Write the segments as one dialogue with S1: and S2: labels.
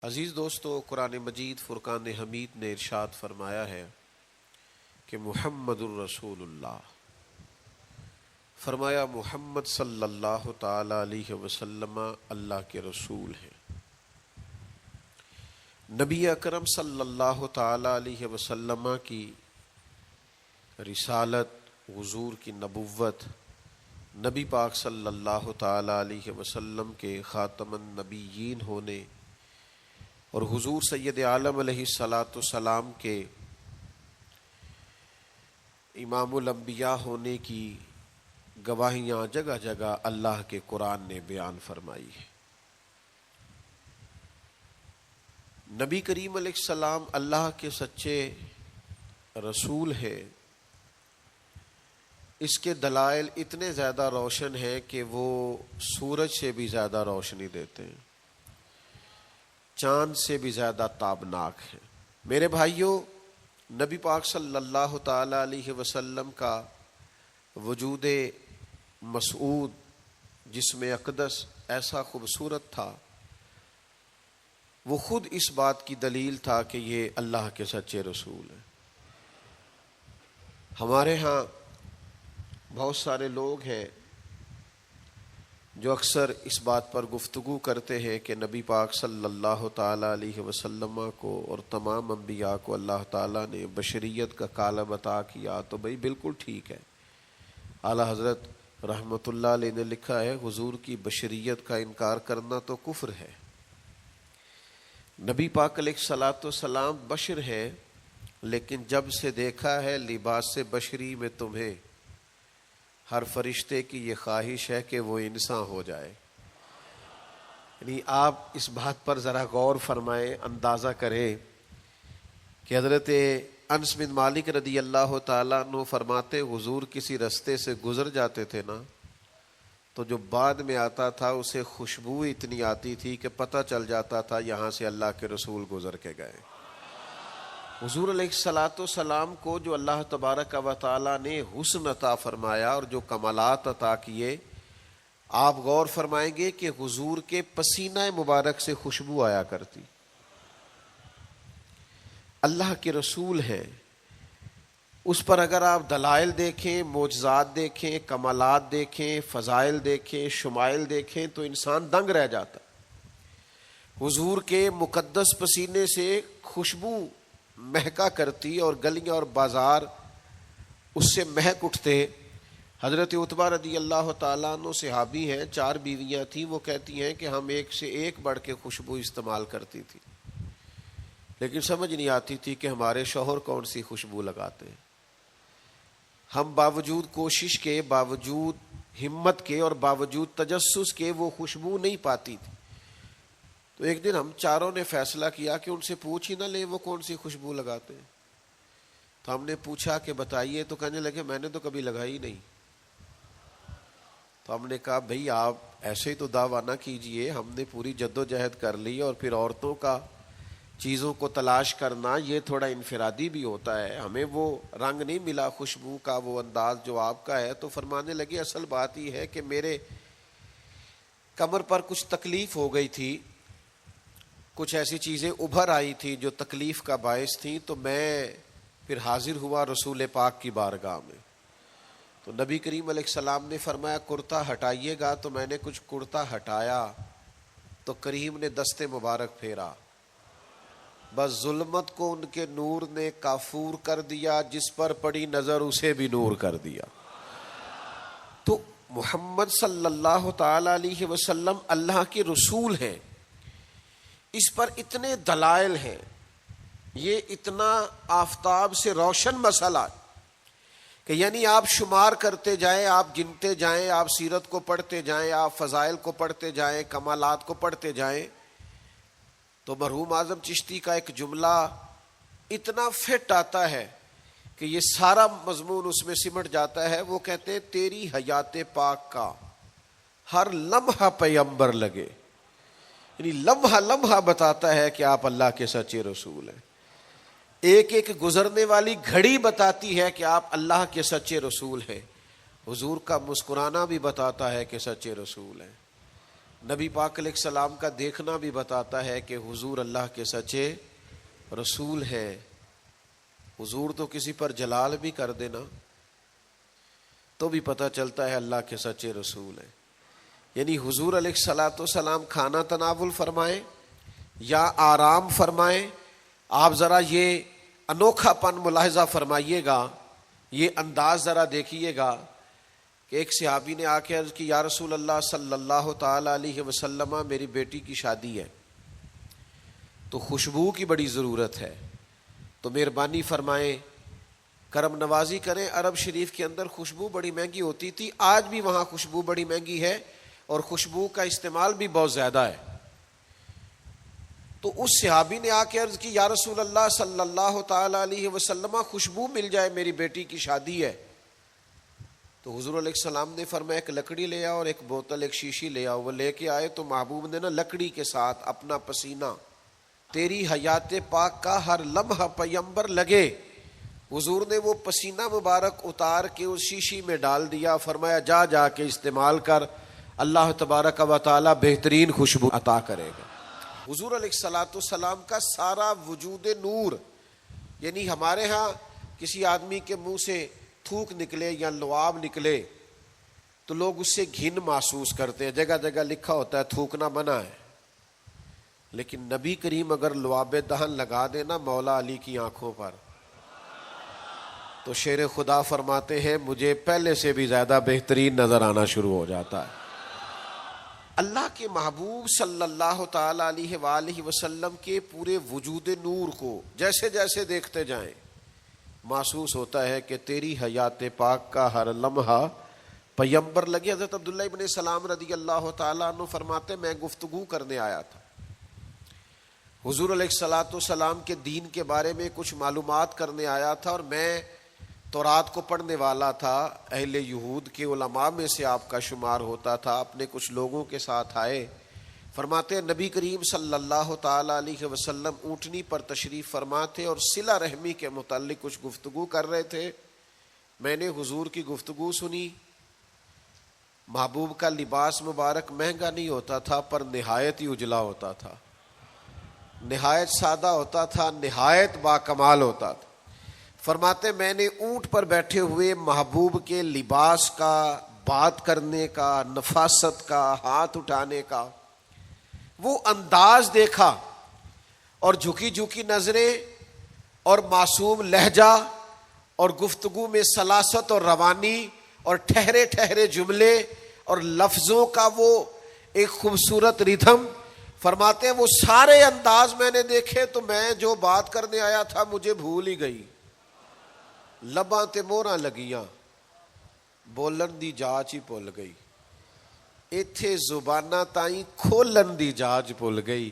S1: عزیز دوستو، قرآن مجید فرقان حمید نے ارشاد فرمایا ہے کہ محمد الرسول اللہ، فرمایا محمد صلی اللہ تعالی علیہ وسلم اللہ کے رسول ہیں۔ نبی اکرم صلی اللہ تعالی علیہ وسلم کی رسالت، حضور کی نبوت، نبی پاک صلی اللہ تعالی علیہ وسلم کے خاتم النبیین ہونے اور حضور سید عالم علیہ السلام کے امام الانبیاء ہونے کی گواہیاں جگہ جگہ اللہ کے قرآن نے بیان فرمائی ہے۔ نبی کریم علیہ السلام اللہ کے سچے رسول ہیں، اس کے دلائل اتنے زیادہ روشن ہیں کہ وہ سورج سے بھی زیادہ روشنی دیتے ہیں، چاند سے بھی زیادہ تابناک ہے۔ میرے بھائیوں، نبی پاک صلی اللہ تعالی علیہ وسلم کا وجود مسعود جسم اقدس ایسا خوبصورت تھا، وہ خود اس بات کی دلیل تھا کہ یہ اللہ کے سچے رسول ہیں۔ ہمارے ہاں بہت سارے لوگ ہیں جو اکثر اس بات پر گفتگو کرتے ہیں کہ نبی پاک صلی اللہ تعالی علیہ وسلم کو اور تمام انبیاء کو اللہ تعالیٰ نے بشریت کا کالب عطا کیا، تو بھئی بالکل ٹھیک ہے۔ اعلیٰ حضرت رحمۃ اللہ علیہ نے لکھا ہے، حضور کی بشریت کا انکار کرنا تو کفر ہے۔ نبی پاک علیہ الصلاۃ والسلام بشر ہے، لیکن جب سے دیکھا ہے لباس بشری میں تمہیں، ہر فرشتے کی یہ خواہش ہے کہ وہ انسان ہو جائے۔ یعنی آپ اس بات پر ذرا غور فرمائیں، اندازہ کریں کہ حضرت انس بن مالک رضی اللہ تعالیٰ عنہ فرماتے، حضور کسی رستے سے گزر جاتے تھے نا، تو جو بعد میں آتا تھا اسے خوشبو اتنی آتی تھی کہ پتہ چل جاتا تھا یہاں سے اللہ کے رسول گزر کے گئے۔ حضور علیہ الصلاۃ والسلام کو جو اللہ تبارک و تعالیٰ نے حسن عطا فرمایا اور جو کمالات عطا کیے، آپ غور فرمائیں گے کہ حضور کے پسینہ مبارک سے خوشبو آیا کرتی۔ اللہ کے رسول ہیں، اس پر اگر آپ دلائل دیکھیں، معجزات دیکھیں، کمالات دیکھیں، فضائل دیکھیں، شمائل دیکھیں تو انسان دنگ رہ جاتا۔ حضور کے مقدس پسینے سے خوشبو مہکا کرتی اور گلیاں اور بازار اس سے مہک اٹھتے۔ حضرت عتبہ رضی اللہ تعالیٰ عنہ صحابی ہیں، 4 بیویاں تھیں، وہ کہتی ہیں کہ ہم ایک سے ایک بڑھ کے خوشبو استعمال کرتی تھی، لیکن سمجھ نہیں آتی تھی کہ ہمارے شوہر کون سی خوشبو لگاتے ہیں۔ ہم باوجود کوشش کے، باوجود ہمت کے اور باوجود تجسس کے وہ خوشبو نہیں پاتی تھی۔ تو ایک دن ہم چاروں نے فیصلہ کیا کہ ان سے پوچھ ہی نہ لیں وہ کون سی خوشبو لگاتے ہیں۔ تو ہم نے پوچھا کہ بتائیے، تو کہنے لگے میں نے تو کبھی لگائی نہیں۔ تو ہم نے کہا بھئی آپ ایسے ہی تو دعویٰ نہ کیجئے، ہم نے پوری جد و جہد کر لی، اور پھر عورتوں کا چیزوں کو تلاش کرنا یہ تھوڑا انفرادی بھی ہوتا ہے، ہمیں وہ رنگ نہیں ملا خوشبو کا، وہ انداز جو آپ کا ہے۔ تو فرمانے لگے اصل بات یہ ہے کہ میرے کمر پر کچھ تکلیف ہو گئی تھی، کچھ ایسی چیزیں ابھر آئی تھی جو تکلیف کا باعث تھیں، تو میں پھر حاضر ہوا رسول پاک کی بارگاہ میں۔ تو نبی کریم علیہ السلام نے فرمایا کرتا ہٹائیے گا، تو میں نے کچھ کرتا ہٹایا تو کریم نے دست مبارک پھیرا، بس ظلمت کو ان کے نور نے کافور کر دیا، جس پر پڑی نظر اسے بھی نور کر دیا۔ تو محمد صلی اللہ تعالی علیہ وسلم اللہ کے رسول ہیں، اس پر اتنے دلائل ہیں، یہ اتنا آفتاب سے روشن مسئلہ کہ یعنی آپ شمار کرتے جائیں، آپ گنتے جائیں، آپ سیرت کو پڑھتے جائیں، آپ فضائل کو پڑھتے جائیں، کمالات کو پڑھتے جائیں، تو مرحوم اعظم چشتی کا ایک جملہ اتنا فٹ آتا ہے کہ یہ سارا مضمون اس میں سمٹ جاتا ہے۔ وہ کہتے ہیں تیری حیات پاک کا ہر لمحہ پیغمبر لگے، یعنی لمحہ لمحہ بتاتا ہے کہ آپ اللہ کے سچے رسول ہیں۔ ایک ایک گزرنے والی گھڑی بتاتی ہے کہ آپ اللہ کے سچے رسول ہیں۔ حضور کا مسکرانا بھی بتاتا ہے کہ سچے رسول ہیں۔ نبی پاک علیہ السلام کا دیکھنا بھی بتاتا ہے کہ حضور اللہ کے سچے رسول ہیں. حضور تو کسی پر جلال بھی کر دینا تو بھی پتہ چلتا ہے اللہ کے سچے رسول ہیں. یعنی حضور علیہ الصلاۃ والسلام کھانا تناول فرمائیں یا آرام فرمائیں، آپ ذرا یہ انوکھا پن ملاحظہ فرمائیے گا، یہ انداز ذرا دیکھیے گا کہ ایک صحابی نے آ کے عرض کی یا رسول اللہ صلی اللہ تعالی علیہ وسلم میری بیٹی کی شادی ہے تو خوشبو کی بڑی ضرورت ہے، تو مہربانی فرمائیں کرم نوازی کریں. عرب شریف کے اندر خوشبو بڑی مہنگی ہوتی تھی، آج بھی وہاں خوشبو بڑی مہنگی ہے اور خوشبو کا استعمال بھی بہت زیادہ ہے. تو اس صحابی نے آ کے عرض کی یا رسول اللہ صلی اللہ تعالی علیہ وسلم خوشبو مل جائے میری بیٹی کی شادی ہے. تو حضور علیہ السلام نے فرمایا ایک لکڑی لے آؤ اور ایک بوتل ایک شیشی لے آؤ. وہ لے کے آئے تو محبوب نے نا لکڑی کے ساتھ اپنا پسینہ تیری حیات پاک کا ہر لمحہ پیمبر لگے، حضور نے وہ پسینہ مبارک اتار کے اس شیشی میں ڈال دیا. فرمایا جا جا کے استعمال کر، اللہ تبارک و تعالی بہترین خوشبو عطا کرے گا. حضور علیہ الصلاۃ والسلام کا سارا وجود نور. یعنی ہمارے ہاں کسی آدمی کے منہ سے تھوک نکلے یا لعاب نکلے تو لوگ اس سے گھن محسوس کرتے ہیں، جگہ جگہ لکھا ہوتا ہے تھوکنا منع ہے. لیکن نبی کریم اگر لعاب دہن لگا دینا مولا علی کی آنکھوں پر تو شیر خدا فرماتے ہیں مجھے پہلے سے بھی زیادہ بہترین نظر آنا شروع ہو جاتا ہے. اللہ کے محبوب صلی اللہ تعالی علیہ وآلہ وسلم کے پورے وجود نور کو جیسے جیسے دیکھتے جائیں محسوس ہوتا ہے کہ تیری حیات پاک کا ہر لمحہ پیمبر لگے. حضرت عبداللہ ابن سلام رضی اللہ تعالیٰ عنہ فرماتے میں گفتگو کرنے آیا تھا، حضور علیہ الصلاۃ والسلام کے دین کے بارے میں کچھ معلومات کرنے آیا تھا، اور میں تورات کو پڑھنے والا تھا، اہل یہود کے علماء میں سے آپ کا شمار ہوتا تھا. اپنے کچھ لوگوں کے ساتھ آئے، فرماتے نبی کریم صلی اللہ تعالی علیہ وسلم اونٹنی پر تشریف فرما تھے اور صلہ رحمی کے متعلق کچھ گفتگو کر رہے تھے. میں نے حضور کی گفتگو سنی. محبوب کا لباس مبارک مہنگا نہیں ہوتا تھا پر نہایت ہی اجلا ہوتا تھا، نہایت سادہ ہوتا تھا، نہایت باکمال ہوتا تھا. فرماتے میں نے اونٹ پر بیٹھے ہوئے محبوب کے لباس کا، بات کرنے کا، نفاست کا، ہاتھ اٹھانے کا وہ انداز دیکھا، اور جھکی جھکی نظریں اور معصوم لہجہ اور گفتگو میں سلاست اور روانی اور ٹھہرے ٹھہرے جملے اور لفظوں کا وہ ایک خوبصورت ریدھم. فرماتے ہیں وہ سارے انداز میں نے دیکھے تو میں جو بات کرنے آیا تھا مجھے بھول ہی گئی. لباں تے موہراں لگیاں، بولن دی جاچ ہی بھول گئی، ایتھے زباناں تائیں کھولن دی جاچ بھول گئی.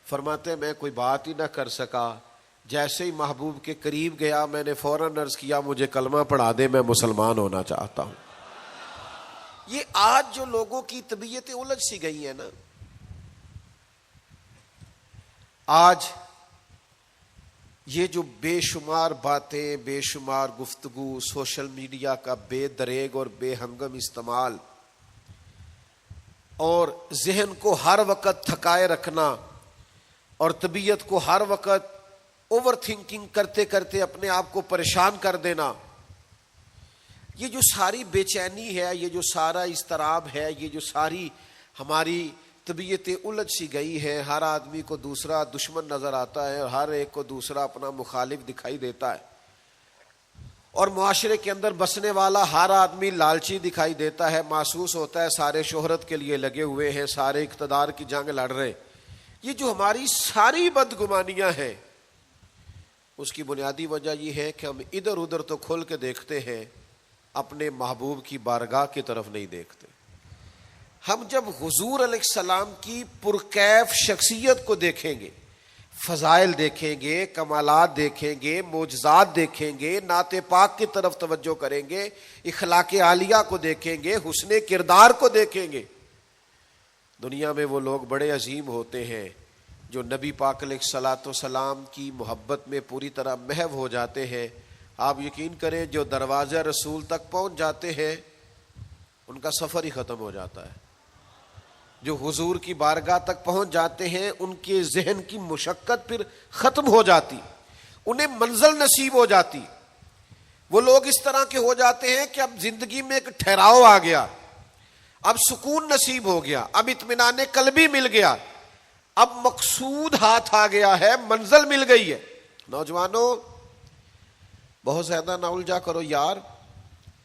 S1: فرماتے میں کوئی بات ہی نہ کر سکا. جیسے ہی محبوب کے قریب گیا میں نے فوراً عرض کیا مجھے کلمہ پڑھا دے، میں مسلمان ہونا چاہتا ہوں. یہ آج جو لوگوں کی طبیعتیں الجھ سی گئی ہیں نا، آج یہ جو بے شمار باتیں، بے شمار گفتگو، سوشل میڈیا کا بے دریغ اور بے ہنگم استعمال اور ذہن کو ہر وقت تھکائے رکھنا اور طبیعت کو ہر وقت اوور تھنکنگ کرتے کرتے اپنے آپ کو پریشان کر دینا، یہ جو ساری بے چینی ہے، یہ جو سارا اضطراب ہے، یہ جو ساری ہماری طبیعتیں الجھ سی گئی ہے. ہر آدمی کو دوسرا دشمن نظر آتا ہے اور ہر ایک کو دوسرا اپنا مخالف دکھائی دیتا ہے، اور معاشرے کے اندر بسنے والا ہر آدمی لالچی دکھائی دیتا ہے. محسوس ہوتا ہے سارے شہرت کے لیے لگے ہوئے ہیں، سارے اقتدار کی جنگ لڑ رہے. یہ جو ہماری ساری بدگمانیاں ہیں اس کی بنیادی وجہ یہ ہے کہ ہم ادھر ادھر تو کھول کے دیکھتے ہیں، اپنے محبوب کی بارگاہ کی طرف نہیں دیکھتے. ہم جب حضور علیہ السلام کی پرکیف شخصیت کو دیکھیں گے، فضائل دیکھیں گے، کمالات دیکھیں گے، معجزات دیکھیں گے، نعت پاک کی طرف توجہ کریں گے، اخلاق عالیہ کو دیکھیں گے، حسن کردار کو دیکھیں گے. دنیا میں وہ لوگ بڑے عظیم ہوتے ہیں جو نبی پاک علیہ الصلاۃ والسلام کی محبت میں پوری طرح محو ہو جاتے ہیں. آپ یقین کریں جو دروازہ رسول تک پہنچ جاتے ہیں ان کا سفر ہی ختم ہو جاتا ہے. جو حضور کی بارگاہ تک پہنچ جاتے ہیں ان کے ذہن کی مشقت پھر ختم ہو جاتی، انہیں منزل نصیب ہو جاتی. وہ لوگ اس طرح کے ہو جاتے ہیں کہ اب زندگی میں ایک ٹھہراؤ آ گیا، اب سکون نصیب ہو گیا، اب اطمینان قلبی مل گیا، اب مقصود ہاتھ آ گیا ہے، منزل مل گئی ہے. نوجوانوں بہت زیادہ نہ الجھا کرو یار،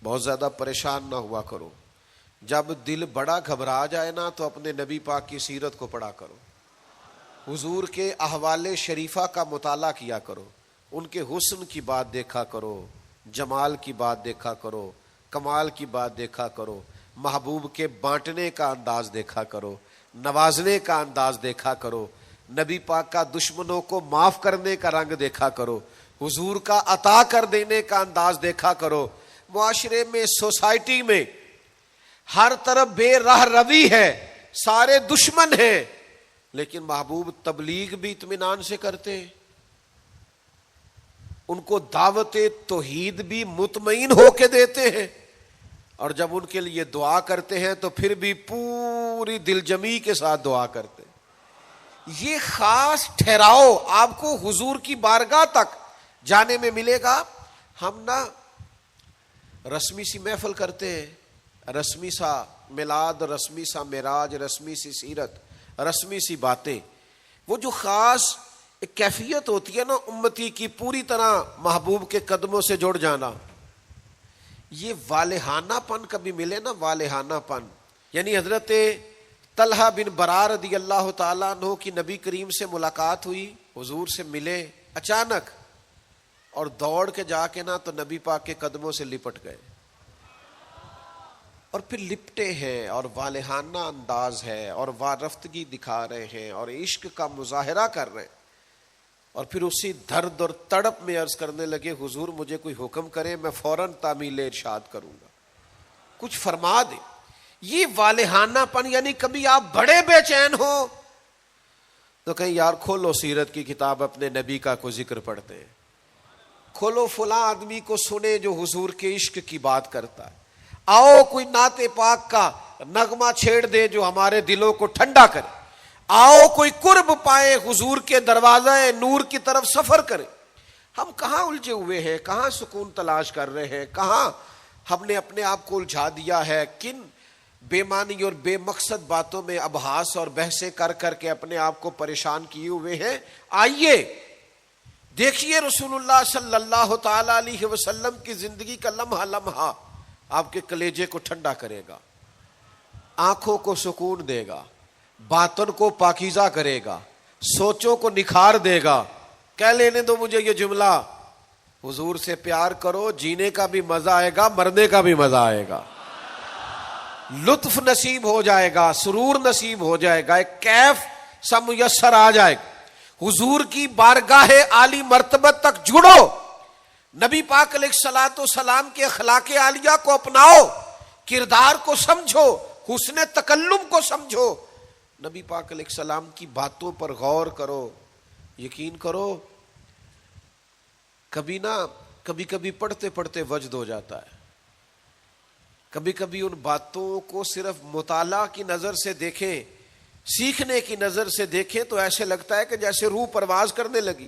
S1: بہت زیادہ پریشان نہ ہوا کرو. جب دل بڑا گھبرا جائے نا تو اپنے نبی پاک کی سیرت کو پڑھا کرو، حضور کے احوال شریفہ کا مطالعہ کیا کرو، ان کے حسن کی بات دیکھا کرو، جمال کی بات دیکھا کرو، کمال کی بات دیکھا کرو، محبوب کے بانٹنے کا انداز دیکھا کرو، نوازنے کا انداز دیکھا کرو، نبی پاک کا دشمنوں کو معاف کرنے کا رنگ دیکھا کرو، حضور کا عطا کر دینے کا انداز دیکھا کرو. معاشرے میں، سوسائٹی میں ہر طرف بے راہ روی ہے، سارے دشمن ہیں، لیکن محبوب تبلیغ بھی اطمینان سے کرتے ہیں، ان کو دعوت توحید بھی مطمئن ہو کے دیتے ہیں، اور جب ان کے لیے دعا کرتے ہیں تو پھر بھی پوری دل جمی کے ساتھ دعا کرتے ہیں. یہ خاص ٹھہراؤ آپ کو حضور کی بارگاہ تک جانے میں ملے گا. ہم نا رسمی سی محفل کرتے ہیں، رسمی سا میلاد، رسمی سا معراج، رسمی سی سیرت، رسمی سی باتیں. وہ جو خاص ایک کیفیت ہوتی ہے نا امتی کی، پوری طرح محبوب کے قدموں سے جڑ جانا، یہ والہانہ پن کبھی ملے نا، والہانہ پن. یعنی حضرت طلحہ بن برار رضی اللہ تعالیٰ عنہ کی نبی کریم سے ملاقات ہوئی، حضور سے ملے اچانک، اور دوڑ کے جا کے نا تو نبی پاک کے قدموں سے لپٹ گئے، اور پھر لپٹے ہیں، اور والہانہ انداز ہے، اور وارفتگی دکھا رہے ہیں، اور عشق کا مظاہرہ کر رہے ہیں، اور پھر اسی درد اور تڑپ میں عرض کرنے لگے حضور مجھے کوئی حکم کرے، میں فوراً تعمیل ارشاد کروں گا، کچھ فرما دیں. یہ والہانہ پن، یعنی کبھی آپ بڑے بے چین ہو تو کہیں یار کھولو سیرت کی کتاب، اپنے نبی کا کوئی ذکر پڑھتے ہیں، کھولو فلاں آدمی کو سنے جو حضور کے عشق کی بات کرتا ہے، آؤ کوئی نعت پاک کا نغمہ چھیڑ دے جو ہمارے دلوں کو ٹھنڈا کرے، آؤ کوئی قرب پائے حضور کے دروازے نور کی طرف سفر کرے. ہم کہاں الجھے ہوئے ہیں، کہاں سکون تلاش کر رہے ہیں، کہاں ہم نے اپنے آپ کو الجھا دیا ہے، کن بے معنی اور بے مقصد باتوں میں ابحاث اور بحثیں کر کر کے اپنے آپ کو پریشان کیے ہوئے ہیں. آئیے دیکھیے رسول اللہ صلی اللہ تعالی علیہ وسلم کی زندگی کا لمحہ لمحہ آپ کے کلیجے کو ٹھنڈا کرے گا، آنکھوں کو سکون دے گا، باطن کو پاکیزہ کرے گا، سوچوں کو نکھار دے گا. کہہ لینے دو مجھے یہ جملہ، حضور سے پیار کرو، جینے کا بھی مزہ آئے گا، مرنے کا بھی مزہ آئے گا، لطف نصیب ہو جائے گا، سرور نصیب ہو جائے گا، ایک کیف سا میسر آ جائے گا. حضور کی بارگاہ عالی مرتبت تک جڑو، نبی پاک علیہ الصلوۃ والسلام کے اخلاق عالیہ کو اپناؤ، کردار کو سمجھو، حسن تکلم کو سمجھو، نبی پاک علیہ السلام کی باتوں پر غور کرو. یقین کرو کبھی کبھی پڑھتے پڑھتے وجد ہو جاتا ہے، کبھی کبھی ان باتوں کو صرف مطالعہ کی نظر سے دیکھیں، سیکھنے کی نظر سے دیکھیں تو ایسے لگتا ہے کہ جیسے روح پرواز کرنے لگی.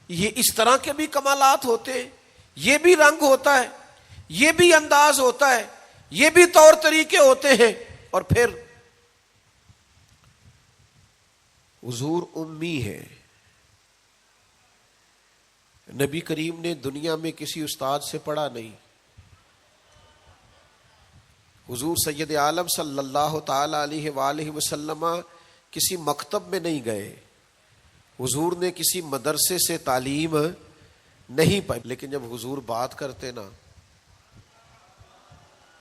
S1: یہ اس طرح کے بھی کمالات ہوتے ہیں، یہ بھی رنگ ہوتا ہے، یہ بھی انداز ہوتا ہے، یہ بھی طور طریقے ہوتے ہیں. اور پھر حضور امی ہے، نبی کریم نے دنیا میں کسی استاد سے پڑھا نہیں، حضور سید عالم صلی اللہ تعالی علیہ وآلہ وسلم کسی مکتب میں نہیں گئے، حضور نے کسی مدرسے سے تعلیم نہیں پائی. لیکن جب حضور بات کرتے نا،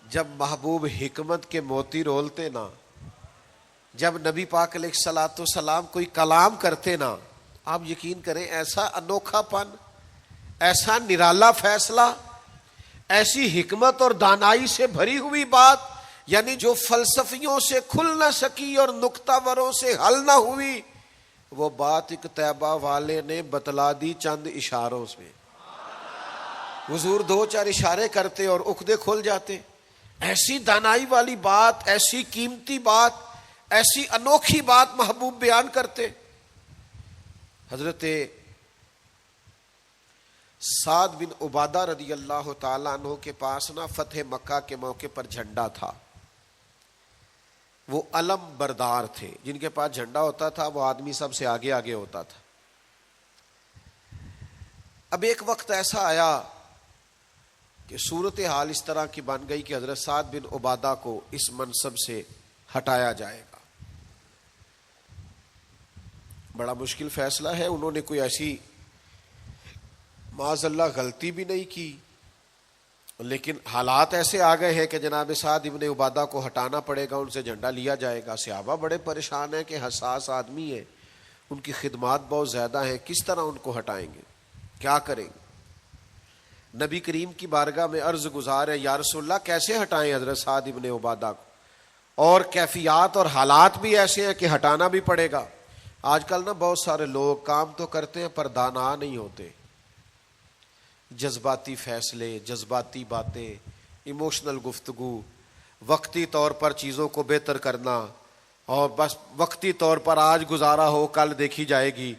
S1: جب محبوب حکمت کے موتی رولتے نا، جب نبی پاک علیہ الصلوۃ والسلام کوئی کلام کرتے نا، آپ یقین کریں ایسا انوکھا پن، ایسا نرالا فیصلہ، ایسی حکمت اور دانائی سے بھری ہوئی بات، یعنی جو فلسفیوں سے کھل نہ سکی اور نکتہ وروں سے حل نہ ہوئی، وہ بات ایک طیبہ والے نے بتلا دی چند اشاروں سے. حضور دو چار اشارے کرتے اور عقدے کھل جاتے. ایسی دانائی والی بات، ایسی قیمتی بات، ایسی انوکھی بات محبوب بیان کرتے. حضرت سعد بن عبادہ رضی اللہ تعالیٰ عنہ کے پاس نا فتح مکہ کے موقع پر جھنڈا تھا. وہ علم بردار تھے، جن کے پاس جھنڈا ہوتا تھا وہ آدمی سب سے آگے آگے ہوتا تھا. اب ایک وقت ایسا آیا کہ صورتحال اس طرح کی بن گئی کہ حضرت سعد بن عبادہ کو اس منصب سے ہٹایا جائے گا. بڑا مشکل فیصلہ ہے. انہوں نے کوئی ایسی معاذ اللہ غلطی بھی نہیں کی، لیکن حالات ایسے آ گئے ہیں کہ جناب سعد ابن عبادہ کو ہٹانا پڑے گا، ان سے جھنڈا لیا جائے گا. صحابہ بڑے پریشان ہیں کہ حساس آدمی ہے، ان کی خدمات بہت زیادہ ہیں، کس طرح ان کو ہٹائیں گے، کیا کریں گے. نبی کریم کی بارگاہ میں عرض گزار ہے، یا رسول اللہ کیسے ہٹائیں حضرت سعد ابن عبادہ کو، اور کیفیات اور حالات بھی ایسے ہیں کہ ہٹانا بھی پڑے گا. آج کل نا بہت سارے لوگ کام تو کرتے ہیں پر دانا نہیں ہوتے. جذباتی فیصلے، جذباتی باتیں، ایموشنل گفتگو، وقتی طور پر چیزوں کو بہتر کرنا، اور بس وقتی طور پر آج گزارا ہو کل دیکھی جائے گی،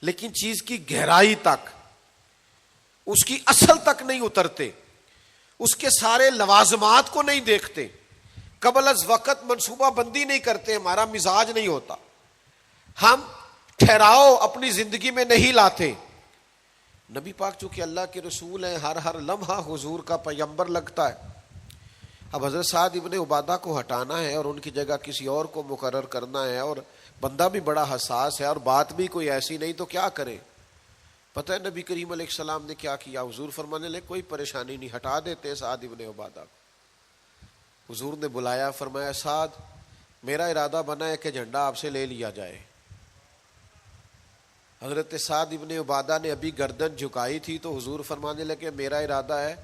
S1: لیکن چیز کی گہرائی تک، اس کی اصل تک نہیں اترتے، اس کے سارے لوازمات کو نہیں دیکھتے، قبل از وقت منصوبہ بندی نہیں کرتے. ہمارا مزاج نہیں ہوتا، ہم ٹھہراؤ اپنی زندگی میں نہیں لاتے. نبی پاک چونکہ اللہ کے رسول ہیں، ہر لمحہ حضور کا پیغمبر لگتا ہے. اب حضرت سعد ابن عبادہ کو ہٹانا ہے اور ان کی جگہ کسی اور کو مقرر کرنا ہے، اور بندہ بھی بڑا حساس ہے اور بات بھی کوئی ایسی نہیں، تو کیا کرے. پتہ ہے نبی کریم علیہ السلام نے کیا کیا؟ حضور فرمانے لگے کوئی پریشانی نہیں، ہٹا دیتے سعد ابن عبادہ کو. حضور نے بلایا، فرمایا سعد میرا ارادہ بنا ہے کہ جھنڈا آپ سے لے لیا جائے. حضرت سعد ابن عبادہ نے ابھی گردن جھکائی تھی تو حضور فرمانے لگے میرا ارادہ ہے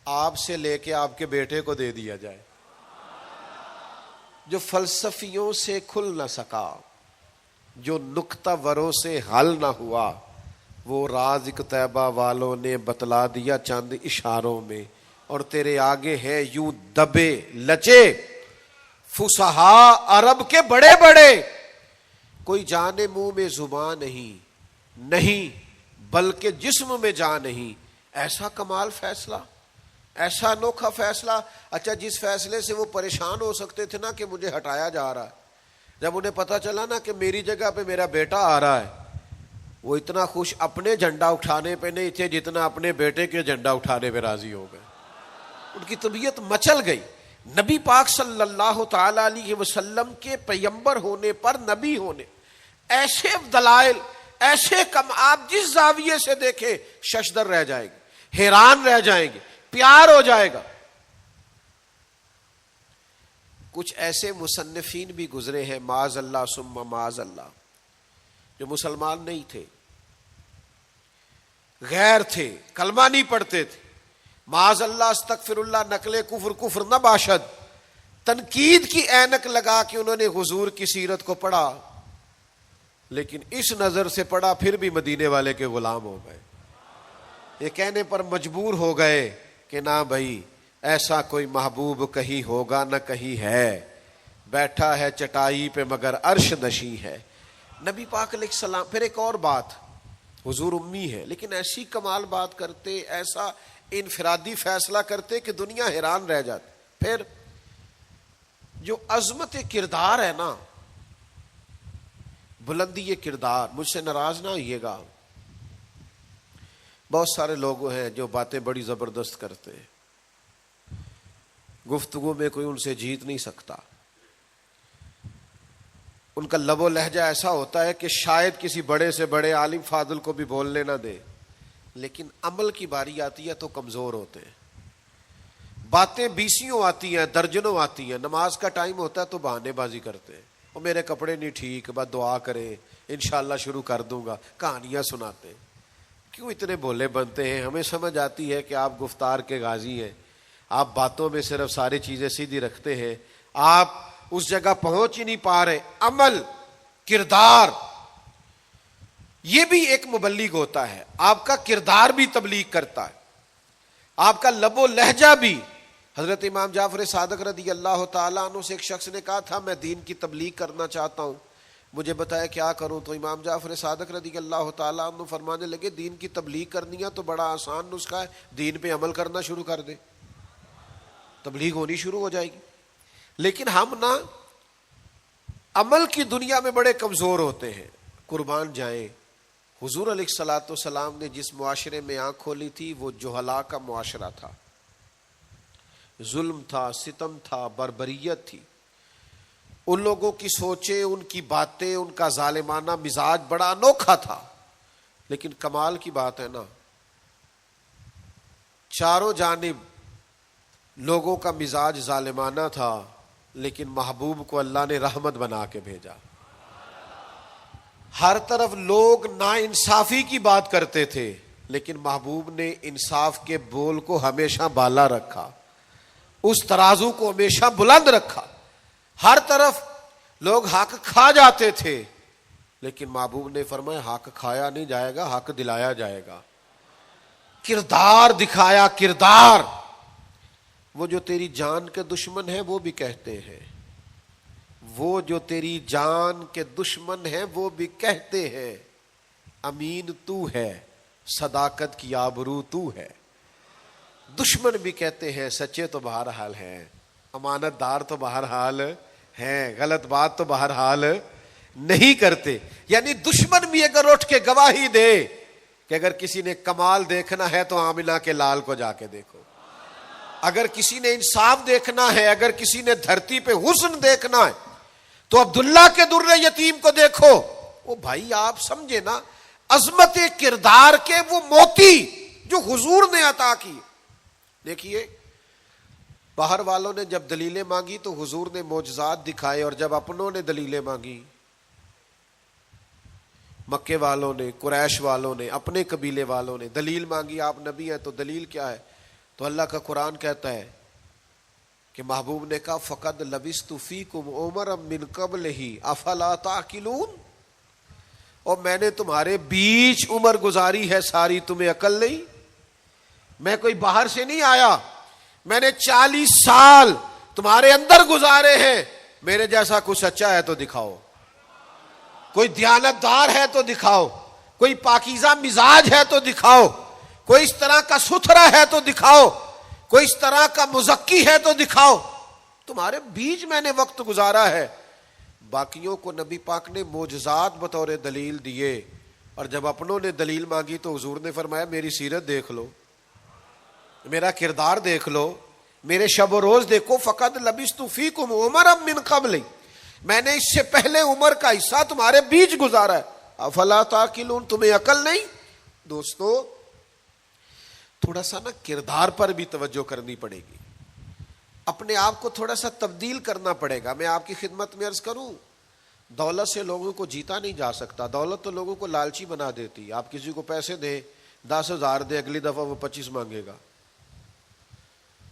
S1: آپ سے لے کے آپ کے بیٹے کو دے دیا جائے. جو فلسفیوں سے کھل نہ سکا، جو نکتہ وروں سے حل نہ ہوا، وہ راز ایک طیبہ والوں نے بتلا دیا چند اشاروں میں. اور تیرے آگے ہے یوں دبے لچے فصحا عرب کے بڑے بڑے، کوئی جانے منہ میں زبان نہیں بلکہ جسم میں جان نہیں. ایسا کمال فیصلہ، ایسا انوکھا فیصلہ. اچھا جس فیصلے سے وہ پریشان ہو سکتے تھے نا کہ مجھے ہٹایا جا رہا ہے، جب انہیں پتہ چلا نا کہ میری جگہ پہ میرا بیٹا آ رہا ہے، وہ اتنا خوش اپنے جھنڈا اٹھانے پہ نہیں تھے جتنا اپنے بیٹے کے جھنڈا اٹھانے پہ راضی ہو گئے. ان کی طبیعت مچل گئی. نبی پاک صلی اللہ تعالی علیہ وسلم کے پیغمبر ہونے پر، نبی ہونے، ایسے دلائل، ایسے کم، آپ جس زاویے سے دیکھیں ششدر رہ جائے گی، حیران رہ جائیں گے، پیار ہو جائے گا. کچھ ایسے مصنفین بھی گزرے ہیں معاذ اللہ ثم معاذ اللہ، جو مسلمان نہیں تھے، غیر تھے، کلمہ نہیں پڑھتے تھے. معاذ اللہ استغفر اللہ، نقل کفر نہ باشد، تنقید کی اینک لگا کے انہوں نے حضور کی سیرت کو پڑھا، لیکن اس نظر سے پڑھا پھر بھی مدینے والے کے غلام ہو گئے. یہ کہنے پر مجبور ہو گئے کہ نہ بھائی ایسا کوئی محبوب کہیں ہوگا نہ کہیں ہے، بیٹھا ہے چٹائی پہ مگر عرش نشیں ہے. نبی پاک علیہ السلام. پھر ایک اور بات، حضور امی ہے لیکن ایسی کمال بات کرتے، ایسا انفرادی فیصلہ کرتے کہ دنیا حیران رہ جاتی. پھر جو عظمت کردار ہے نا، بلندی یہ کردار، مجھ سے ناراض نہ ہوئیے گا، بہت سارے لوگ ہیں جو باتیں بڑی زبردست کرتے ہیں، گفتگو میں کوئی ان سے جیت نہیں سکتا. ان کا لب و لہجہ ایسا ہوتا ہے کہ شاید کسی بڑے سے بڑے عالم فاضل کو بھی بولنے نہ دے، لیکن عمل کی باری آتی ہے تو کمزور ہوتے ہیں. باتیں بیسیوں آتی ہیں، درجنوں آتی ہیں، نماز کا ٹائم ہوتا ہے تو بہانے بازی کرتے ہیں، وہ میرے کپڑے نہیں ٹھیک، بس دعا کرے انشاءاللہ شروع کر دوں گا، کہانیاں سناتے ہیں. کیوں اتنے بھولے بنتے ہیں؟ ہمیں سمجھ آتی ہے کہ آپ گفتار کے غازی ہیں، آپ باتوں میں صرف ساری چیزیں سیدھی رکھتے ہیں، آپ اس جگہ پہنچ ہی نہیں پا رہے. عمل، کردار، یہ بھی ایک مبلغ ہوتا ہے. آپ کا کردار بھی تبلیغ کرتا ہے، آپ کا لب و لہجہ بھی، حضرت امام جعفر صادق رضی اللہ تعالیٰ عنہ سے ایک شخص نے کہا تھا میں دین کی تبلیغ کرنا چاہتا ہوں، مجھے بتایا کیا کروں؟ تو امام جعفر صادق رضی اللہ تعالیٰ عنہ فرمانے لگے دین کی تبلیغ کرنی ہے تو بڑا آسان نسخہ ہے، دین پہ عمل کرنا شروع کر دے، تبلیغ ہونی شروع ہو جائے گی۔ لیکن ہم نا عمل کی دنیا میں بڑے کمزور ہوتے ہیں، قربان جائیں۔ حضور علیہ الصلوۃ والسلام نے جس معاشرے میں آنکھ کھولی تھی وہ جہلا کا معاشرہ تھا، ظلم تھا، ستم تھا، بربریت تھی۔ ان لوگوں کی سوچیں، ان کی باتیں، ان کا ظالمانہ مزاج بڑا انوکھا تھا۔ لیکن کمال کی بات ہے نا، چاروں جانب لوگوں کا مزاج ظالمانہ تھا، لیکن محبوب کو اللہ نے رحمت بنا کے بھیجا۔ ہر طرف لوگ ناانصافی کی بات کرتے تھے، لیکن محبوب نے انصاف کے بول کو ہمیشہ بالا رکھا، اس ترازو کو ہمیشہ بلند رکھا۔ ہر طرف لوگ حق کھا جاتے تھے، لیکن محبوب نے فرمایا حق کھایا نہیں جائے گا، حق دلایا جائے گا۔ کردار دکھایا، کردار۔ وہ جو تیری جان کے دشمن ہیں وہ بھی کہتے ہیں، وہ جو تیری جان کے دشمن ہیں وہ بھی کہتے ہیں امین تو ہے، صداقت کی آبرو تو ہے۔ دشمن بھی کہتے ہیں سچے تو بہرحال ہیں، امانت دار تو بہرحال ہیں، غلط بات تو بہرحال نہیں کرتے۔ یعنی دشمن بھی اگر اٹھ کے گواہی دے کہ اگر کسی نے کمال دیکھنا ہے تو آمنہ کے لال کو جا کے دیکھو، اگر کسی نے انصاف دیکھنا ہے، اگر کسی نے دھرتی پہ حسن دیکھنا ہے تو عبداللہ کے در یتیم کو دیکھو۔ وہ بھائی آپ سمجھے نا عظمت کردار کے وہ موتی جو حضور نے عطا کی۔ دیکھیے باہر والوں نے جب دلیلیں مانگی تو حضور نے معجزات دکھائے، اور جب اپنوں نے دلیلیں مانگی، مکے والوں نے، قریش والوں نے، اپنے قبیلے والوں نے دلیل مانگی، آپ نبی ہیں تو دلیل کیا ہے؟ تو اللہ کا قرآن کہتا ہے کہ محبوب نے کہا فقد لبثت فیکم عمرا من قبلہ افلا تعقلون، اور میں نے تمہارے بیچ عمر گزاری ہے ساری، تمہیں عقل نہیں؟ میں کوئی باہر سے نہیں آیا، میں نے 40 سال تمہارے اندر گزارے ہیں، میرے جیسا کچھ سچا ہے تو دکھاؤ، کوئی دیانتدار ہے تو دکھاؤ، کوئی پاکیزہ مزاج ہے تو دکھاؤ، کوئی اس طرح کا ستھرا ہے تو دکھاؤ، کوئی اس طرح کا مزکی ہے تو دکھاؤ۔ تمہارے بیچ میں نے وقت گزارا ہے۔ باقیوں کو نبی پاک نے معجزات بطور دلیل دیے، اور جب اپنوں نے دلیل مانگی تو حضور نے فرمایا میری سیرت دیکھ لو، میرا کردار دیکھ لو، میرے شب و روز دیکھو۔ فقد لبثت فیکم عمرا من قبل، میں نے اس سے پہلے عمر کا حصہ تمہارے بیچ گزارا ہے، افلا تعقلون، تمہیں عقل نہیں؟ دوستو تھوڑا سا نا کردار پر بھی توجہ کرنی پڑے گی، اپنے آپ کو تھوڑا سا تبدیل کرنا پڑے گا۔ میں آپ کی خدمت میں عرض کروں، دولت سے لوگوں کو جیتا نہیں جا سکتا، دولت تو لوگوں کو لالچی بنا دیتی ہے۔ آپ کسی کو پیسے دیں، 10,000 دے، اگلی دفعہ وہ 25 مانگے گا،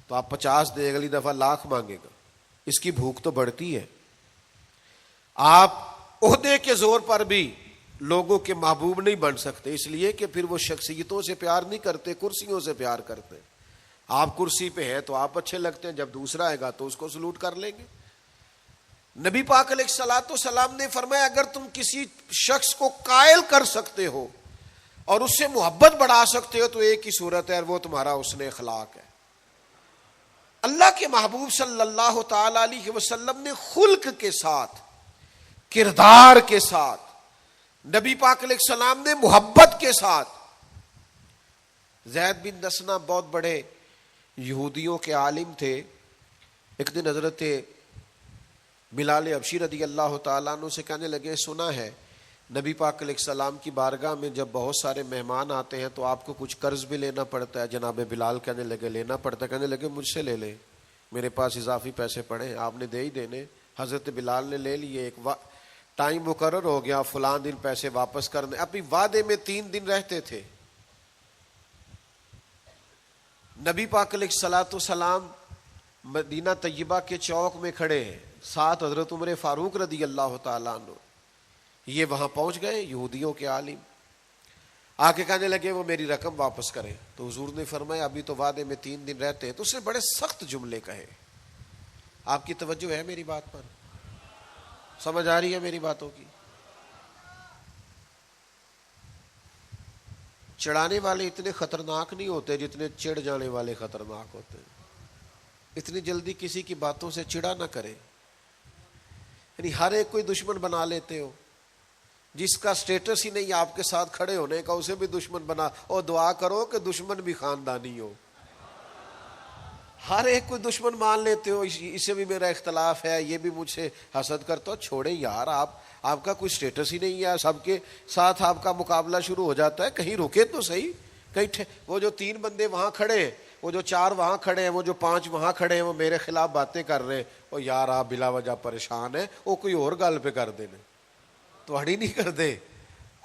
S1: تو آپ 50 دیں، اگلی دفعہ 1,00,000 مانگے گا، اس کی بھوک تو بڑھتی ہے۔ آپ عہدے کے زور پر بھی لوگوں کے محبوب نہیں بن سکتے، اس لیے کہ پھر وہ شخصیتوں سے پیار نہیں کرتے، کرسیوں سے پیار کرتے۔ آپ کرسی پہ ہیں تو آپ اچھے لگتے ہیں، جب دوسرا آئے گا تو اس کو سلوٹ کر لیں گے۔ نبی پاک علیہ الصلوۃ والسلام نے فرمایا اگر تم کسی شخص کو قائل کر سکتے ہو اور اس سے محبت بڑھا سکتے ہو تو ایک ہی صورت ہے، اور وہ تمہارا حسن اخلاق ہے۔ اللہ کے محبوب صلی اللہ تعالی علیہ وسلم نے خلق کے ساتھ، کردار کے ساتھ، نبی پاک علیہ السلام نے محبت کے ساتھ، زید بن دسنہ بہت بڑے یہودیوں کے عالم تھے۔ ایک دن حضرت بلال حبشی رضی اللہ تعالیٰ عنہ سے کہنے لگے سنا ہے نبی پاک علیہ السلام کی بارگاہ میں جب بہت سارے مہمان آتے ہیں تو آپ کو کچھ قرض بھی لینا پڑتا ہے۔ جناب بلال کہنے لگے لینا پڑتا ہے، کہنے لگے مجھ سے لے لیں، میرے پاس اضافی پیسے پڑے ہیں، آپ نے دے ہی دینے۔ حضرت بلال نے لے لیے، ایک ٹائم مقرر ہو گیا، فلاں دن پیسے واپس کرنے۔ اپنی وعدے میں 3 دن رہتے تھے۔ نبی پاک علیہ الصلوۃ والسلام مدینہ طیبہ کے چوک میں کھڑے ہیں، ساتھ حضرت عمر فاروق رضی اللہ تعالیٰ عنہ۔ یہ وہاں پہنچ گئے یہودیوں کے عالم۔ آ کے کہنے لگے وہ میری رقم واپس کریں. تو حضور نے فرمایا ابھی تو وعدے میں 3 دن رہتے ہیں. تو اس نے بڑے سخت جملے کہے. آپ کی توجہ ہے میری بات پر؟ سمجھ آ رہی ہے میری باتوں کی؟ چڑھانے والے اتنے خطرناک نہیں ہوتے جتنے چڑھ جانے والے خطرناک ہوتے ہیں. اتنی جلدی کسی کی باتوں سے چڑا نہ کرے. یعنی ہر ایک کوئی دشمن بنا لیتے ہو. جس کا سٹیٹس ہی نہیں آپ کے ساتھ کھڑے ہونے کا اسے بھی دشمن بنا. اور دعا کرو کہ دشمن بھی خاندانی ہو. ہر ایک کوئی دشمن مان لیتے ہو. اسے بھی میرا اختلاف ہے, یہ بھی مجھ سے حسد کرتا ہو. چھوڑے یار, آپ کا کوئی سٹیٹس ہی نہیں ہے. سب کے ساتھ آپ کا مقابلہ شروع ہو جاتا ہے. کہیں رکے تو صحیح. کہیں وہ جو 3 بندے وہاں کھڑے ہیں, وہ جو 4 وہاں کھڑے ہیں, وہ جو 5 وہاں کھڑے ہیں, وہ میرے خلاف باتیں کر رہے ہیں. وہ یار آپ بلا وجہ پریشان ہیں. وہ کوئی اور گل پہ کر دینے تو ہڑی نہیں کر دے.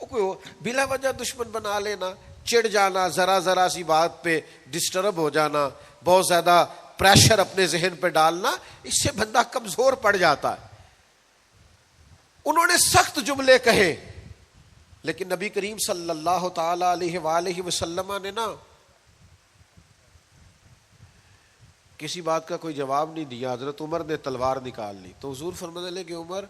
S1: وہ کوئی بلا وجہ دشمن بنا لینا, چڑ جانا, ذرا سی بات پہ ڈسٹرب ہو جانا, بہت زیادہ پریشر اپنے ذہن پہ ڈالنا, اس سے بندہ کمزور پڑ جاتا ہے. انہوں نے سخت جملے کہے, لیکن نبی کریم صلی اللہ تعالی علیہ وآلہ وسلم نے نا کسی بات کا کوئی جواب نہیں دیا. حضرت عمر نے تلوار نکال لی. تو حضور فرمانے لگے کہ عمر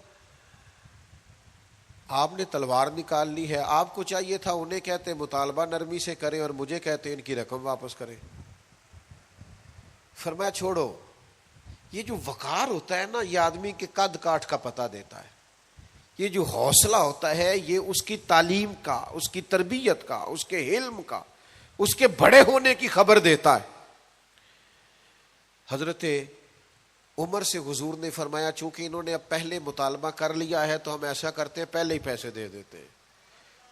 S1: آپ نے تلوار نکال لی ہے, آپ کو چاہیے تھا انہیں کہتے مطالبہ نرمی سے کریں اور مجھے کہتے ان کی رقم واپس کریں. فرمایا چھوڑو, یہ جو وقار ہوتا ہے نا یہ آدمی کے قد کاٹ کا پتہ دیتا ہے. یہ جو حوصلہ ہوتا ہے یہ اس کی تعلیم کا, اس کی تربیت کا, اس کے علم کا, اس کے بڑے ہونے کی خبر دیتا ہے. حضرت عمر سے حضور نے فرمایا چونکہ انہوں نے اب پہلے مطالبہ کر لیا ہے تو ہم ایسا کرتے ہیں پہلے ہی پیسے دے دیتے ہیں.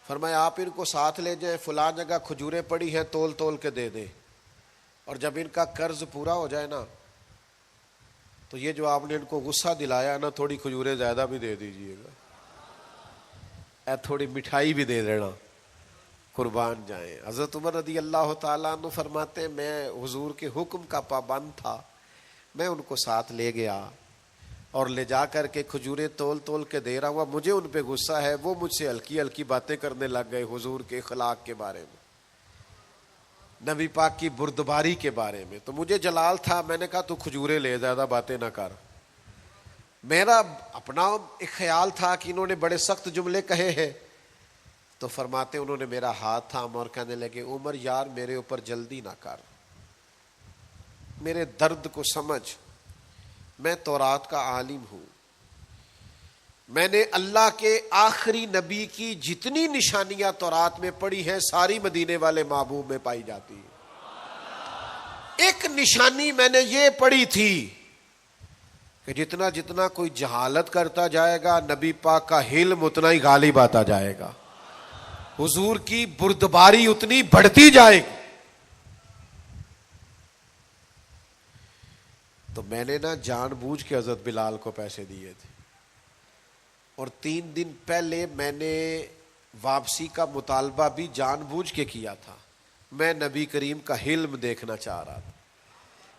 S1: فرمایا آپ ان کو ساتھ لے جائیں, فلاں جگہ کھجوریں پڑی ہیں تول تول کے دے دیں, اور جب ان کا قرض پورا ہو جائے نا تو یہ جو آپ نے ان کو غصہ دلایا نا تھوڑی کھجوریں زیادہ بھی دے دیجئے گا, تھوڑی مٹھائی بھی دے دینا, قربان جائیں. حضرت عمر رضی اللہ تعالیٰ عنہ فرماتے ہیں میں حضور کے حکم کا پابند تھا, میں ان کو ساتھ لے گیا اور لے جا کر کے کھجوریں تول تول کے دے رہا ہوا. مجھے ان پہ غصہ ہے, وہ مجھ سے ہلکی ہلکی باتیں کرنے لگ گئے حضور کے اخلاق کے بارے میں, نبی پاک کی بردباری کے بارے میں. تو مجھے جلال تھا, میں نے کہا تو کھجوریں لے, زیادہ باتیں نہ کر. میرا اپنا ایک خیال تھا کہ انہوں نے بڑے سخت جملے کہے ہیں. تو فرماتے انہوں نے میرا ہاتھ تھاما اور کہنے لگے عمر یار میرے اوپر جلدی نہ کر, میرے درد کو سمجھ, میں تورات کا عالم ہوں, میں نے اللہ کے آخری نبی کی جتنی نشانیاں تورات میں پڑھی ہیں ساری مدینے والے محبوب میں پائی جاتی ہیں. ایک نشانی میں نے یہ پڑھی تھی کہ جتنا جتنا کوئی جہالت کرتا جائے گا نبی پاک کا علم اتنا ہی غالب آتا جائے گا, حضور کی بردباری اتنی بڑھتی جائے گی. تو میں نے نا جان بوجھ کے حضرت بلال کو پیسے دیے تھے, اور 3 دن پہلے میں نے واپسی کا مطالبہ بھی جان بوجھ کے کیا تھا. میں نبی کریم کا حلم دیکھنا چاہ رہا تھا,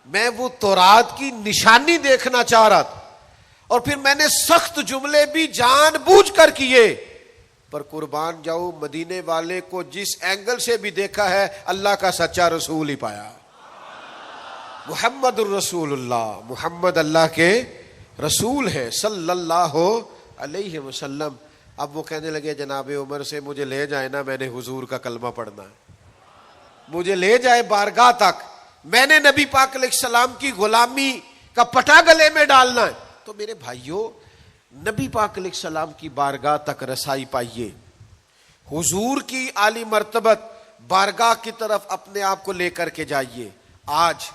S1: میں وہ تورات کی نشانی دیکھنا چاہ رہا تھا, اور پھر میں نے سخت جملے بھی جان بوجھ کر کیے. پر قربان جاؤ مدینے والے کو جس اینگل سے بھی دیکھا ہے اللہ کا سچا رسول ہی پایا. محمد الرسول اللہ, محمد اللہ کے رسول ہے صلی اللہ علیہ وسلم. اب وہ کہنے لگے جناب عمر سے مجھے لے جائے نا, میں نے حضور کا کلمہ پڑھنا ہے, مجھے لے جائے بارگاہ تک, میں نے نبی پاک علیہ السلام کی غلامی کا پٹا گلے میں ڈالنا ہے. تو میرے بھائیوں نبی پاک علیہ السلام کی بارگاہ تک رسائی پائیے, حضور کی عالی مرتبت بارگاہ کی طرف اپنے آپ کو لے کر کے جائیے. آج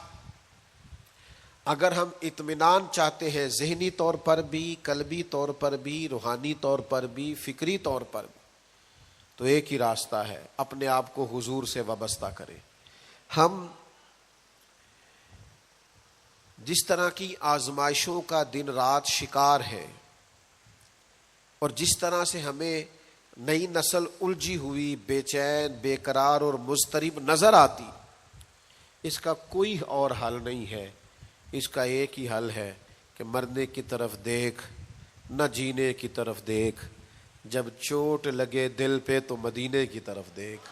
S1: اگر ہم اطمینان چاہتے ہیں ذہنی طور پر بھی, قلبی طور پر بھی, روحانی طور پر بھی, فکری طور پر بھی, تو ایک ہی راستہ ہے, اپنے آپ کو حضور سے وابستہ کریں. ہم جس طرح کی آزمائشوں کا دن رات شکار ہے, اور جس طرح سے ہمیں نئی نسل الجھی ہوئی, بے چین, بے قرار اور مضطرب نظر آتی, اس کا کوئی اور حل نہیں ہے. اس کا ایک ہی حل ہے کہ مرنے کی طرف دیکھ, نہ جینے کی طرف دیکھ, جب چوٹ لگے دل پہ تو مدینے کی طرف دیکھ.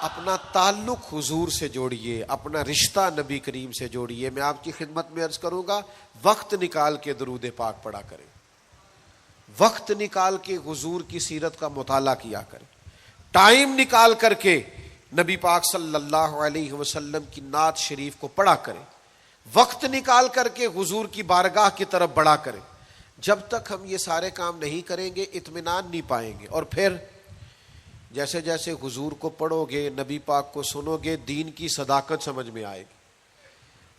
S1: اپنا تعلق حضور سے جوڑیے، اپنا رشتہ نبی کریم سے جوڑیے۔ میں آپ کی خدمت میں عرض کروں گا، وقت نکال کے درود پاک پڑھا کریں، وقت نکال کے حضور کی سیرت کا مطالعہ کیا کریں، ٹائم نکال کر کے نبی پاک صلی اللہ علیہ وسلم کی نعت شریف کو پڑھا کریں، وقت نکال کر کے حضور کی بارگاہ کی طرف بڑھا کریں۔ جب تک ہم یہ سارے کام نہیں کریں گے اطمینان نہیں پائیں گے، اور پھر جیسے جیسے حضور کو پڑھو گے، نبی پاک کو سنو گے، دین کی صداقت سمجھ میں آئے گی،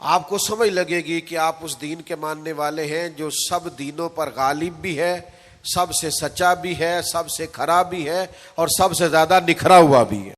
S1: آپ کو سمجھ لگے گی کہ آپ اس دین کے ماننے والے ہیں جو سب دینوں پر غالب بھی ہے، سب سے سچا بھی ہے، سب سے کھرا بھی ہے، اور سب سے زیادہ نکھرا ہوا بھی ہے۔